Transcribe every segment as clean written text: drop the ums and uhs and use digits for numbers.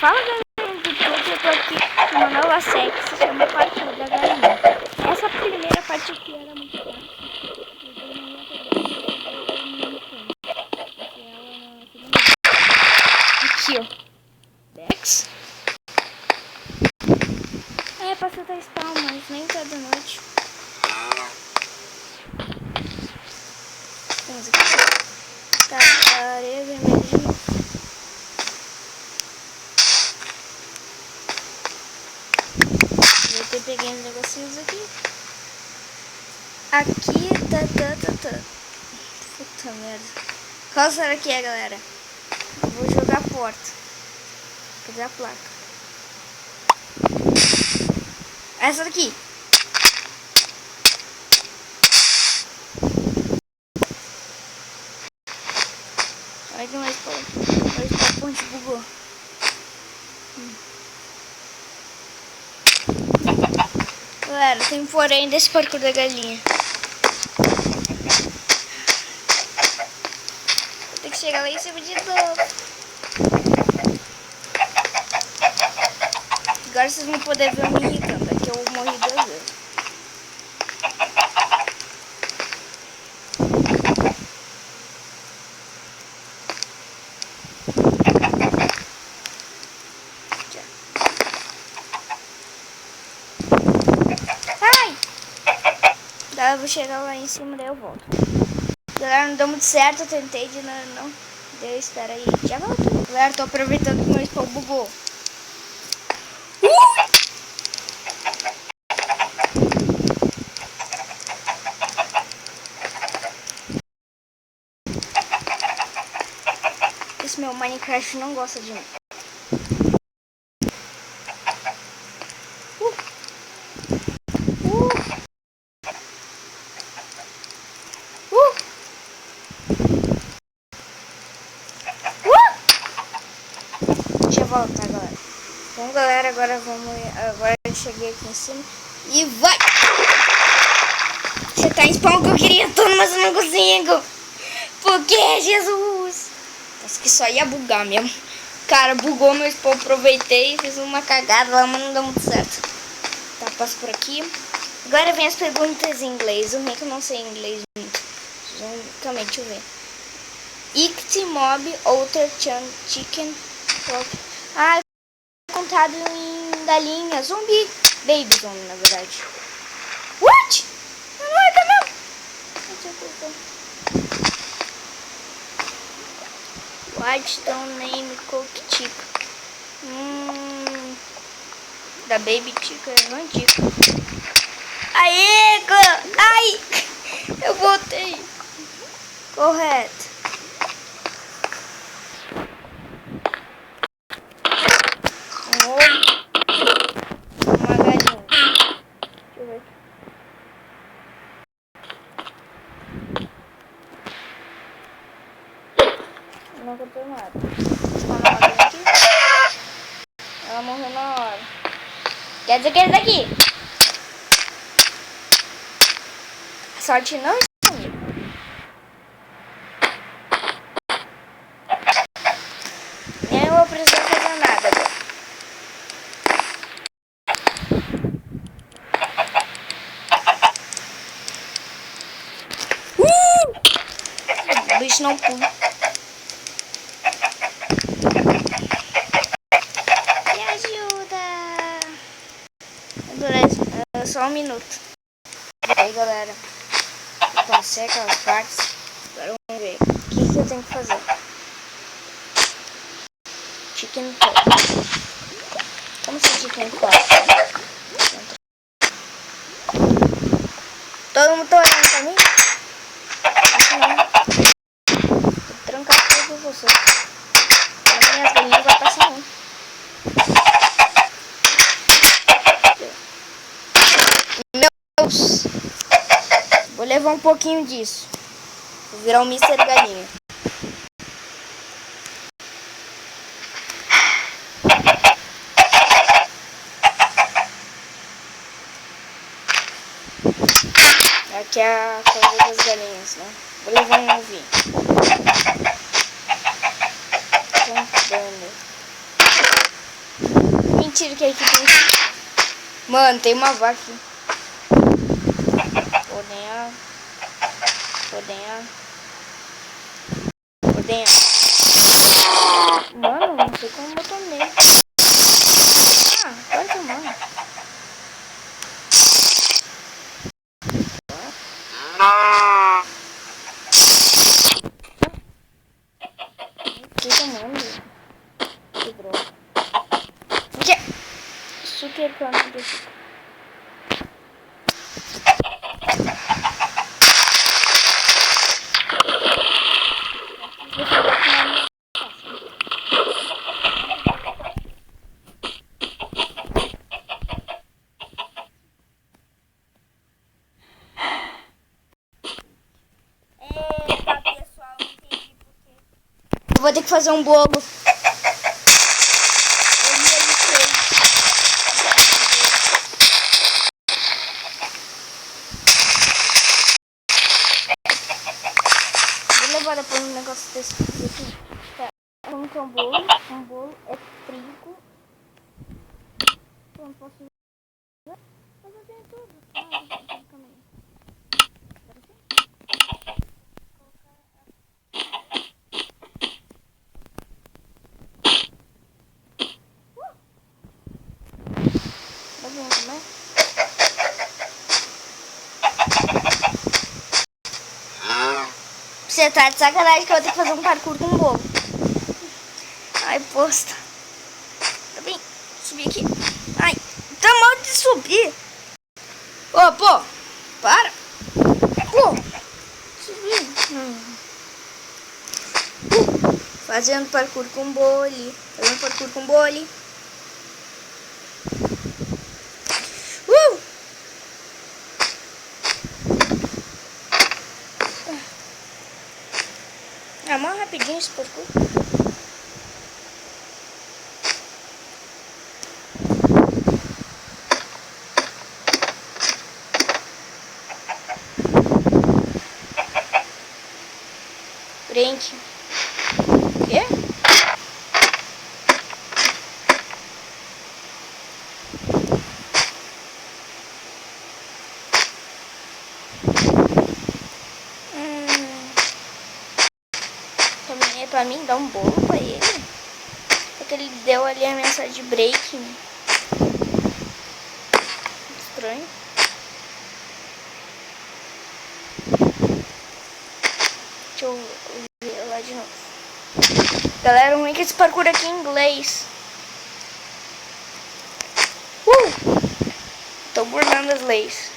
Fala galera do YouTube, eu tô aqui com uma nova série que se chama Parkour da Galinha. Essa primeira parte aqui era muito fácil. Aqui ó, Dex. É pra soltar spawn, mas nem tá de noite. Vamos aqui. Tá, areia vermelhinha. Eu peguei uns negocinhos aqui. Aqui, tá. Puta merda. Qual será que é, galera? Eu vou jogar a porta. Cadê a placa? Essa daqui. Olha que mais ponte bugou. Galera, tem um porém desse parkour da galinha. Vou ter que chegar lá em cima de novo. Agora vocês vão poder ver eu me irritando, é que eu morri 2 vezes. Eu vou chegar lá em cima, daí eu volto. Galera, não deu muito certo, eu tentei de não deu, espera aí, já volto. Galera, tô aproveitando que meu spawn bugou. Esse meu Minecraft não gosta de mim. Deixa eu voltar, galera. Bom, galera, agora eu cheguei aqui em cima e vai! Você tá em spawn que eu queria tudo, mas eu não consigo. Por que, Jesus? Acho que só ia bugar mesmo. Cara, bugou meu spawn, aproveitei e fiz uma cagada lá, mas não deu muito certo. Tá, passo por aqui. Agora vem as perguntas em inglês. O que eu não sei inglês muito. Calma aí, deixa eu ver. Ictimob, outer chicken, ah, contado em galinha, zumbi, baby zombie na verdade. What? Não é não. Whitestone name cook chip. Da baby chicken é antigo. Aê, ai, eu voltei. Correto. Uma galinha. Deixa eu ver. Não aconteceu nada. Uma galinha aqui. Ela morreu na hora. Quer dizer que esse daqui. A sorte não está comigo. Nem eu vou precisar fazer nada agora. O bicho não pula. Me ajuda. Beleza, só 1 minuto. E aí, galera. Passei aquelas partes. Agora vamos ver. O que eu tenho que fazer? Chicken pot. Como assim chicken pot? Todo mundo tá olhando pra mim? Vou trancar tudo você. As minhas galinhas vai passar um. Meu Deus! Vou levar um pouquinho disso. Vou virar um Mr. Galinha. Aqui é a coisa das galinhas, né? Vou levar um ovinho. Dano. mentira que aqui tem. Mano, tem uma vaca aqui. Ordenhar. Ordenhar. Ordenhar. Mano, não sei como eu tomei. Ah, vai tomar. Que tomando? Que droga. Que? Super plano de açúcar. Eu vou ter que fazer um bolo. Vou levar depois um negócio desse aqui. Tá. Como que é um bolo? Um bolo é trigo. Eu não posso ver. Mas eu tenho tudo. Ah, eu tenho também. Né? Você tá de sacanagem que eu vou ter que fazer um parkour com um bolo. Ai, posta. Tá bem? Subir aqui. Ai, tá mal de subir. Ô, pô. Para. Pô. Subir. Fazendo parkour com bole. Fazendo parkour com bole. É mais rapidinho esse parkour. Frente. Quê? Também é pra mim dar um bolo pra ele. Porque ele deu ali a mensagem de break. Estranho. Deixa eu ver lá de novo. Galera, ruim que esse parkour aqui em inglês. Tô burlando as leis.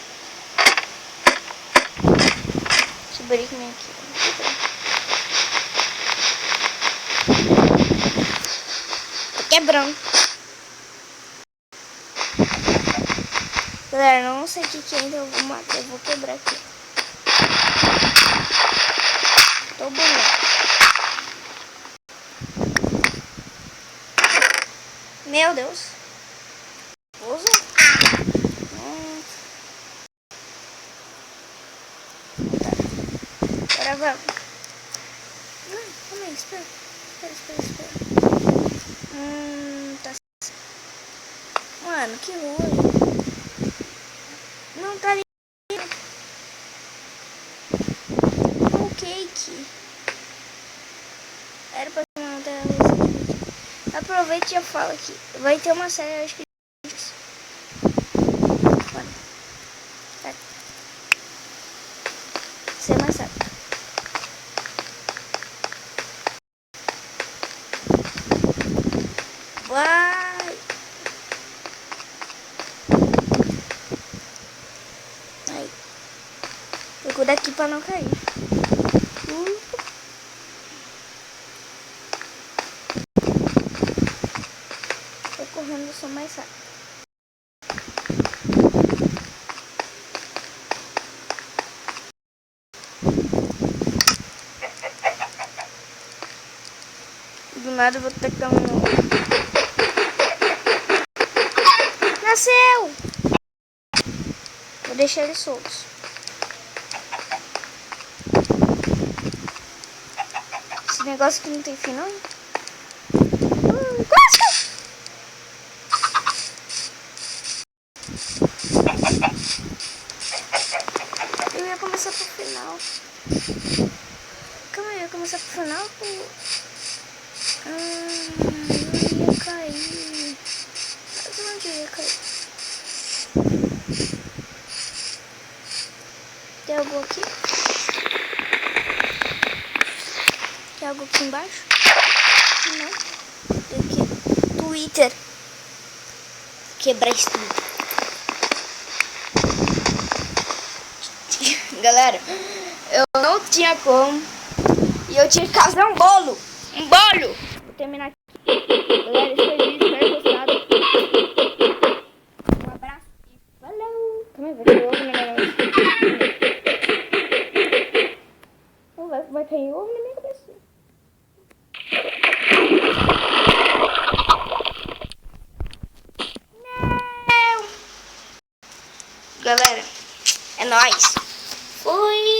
Deixa eu abrir aqui. Tô quebrando. Galera, não sei o que ainda eu vou matar. Eu vou quebrar aqui. Tô burlando. Meu Deus. Usa. Agora vamos. Não, calma aí, espera. Espera. Tá. Mano, que ruim. Não tá ali. O cake. Era pra não ter a luz. Aproveite e já fala aqui. Vai ter uma série, acho que. Mano. Tá. Você mais sabe. Vai. Aí. Procura aqui pra não cair. Tô correndo, eu sou mais rápido. Do nada eu vou tacar um. Nasceu! Vou deixar eles soltos. Esse negócio aqui não tem fim, não? Quase! Calma aí, eu ia começar pro final. Eu ia cair. Mas onde eu ia cair? Tem algo aqui? Tem algo aqui embaixo? Não. Tem aqui. Twitter. Quebrar isso tudo. Galera, eu não tinha como. E eu tinha que fazer um bolo. Um bolo. Vou terminar aqui. Galera, esse foi o vídeo. Espero que tenham gostado. Um abraço e falou. Também vai cair ovo na minha cabeça. Não vai cair ovo na minha cabeça. Não. Galera, é nóis. Fui.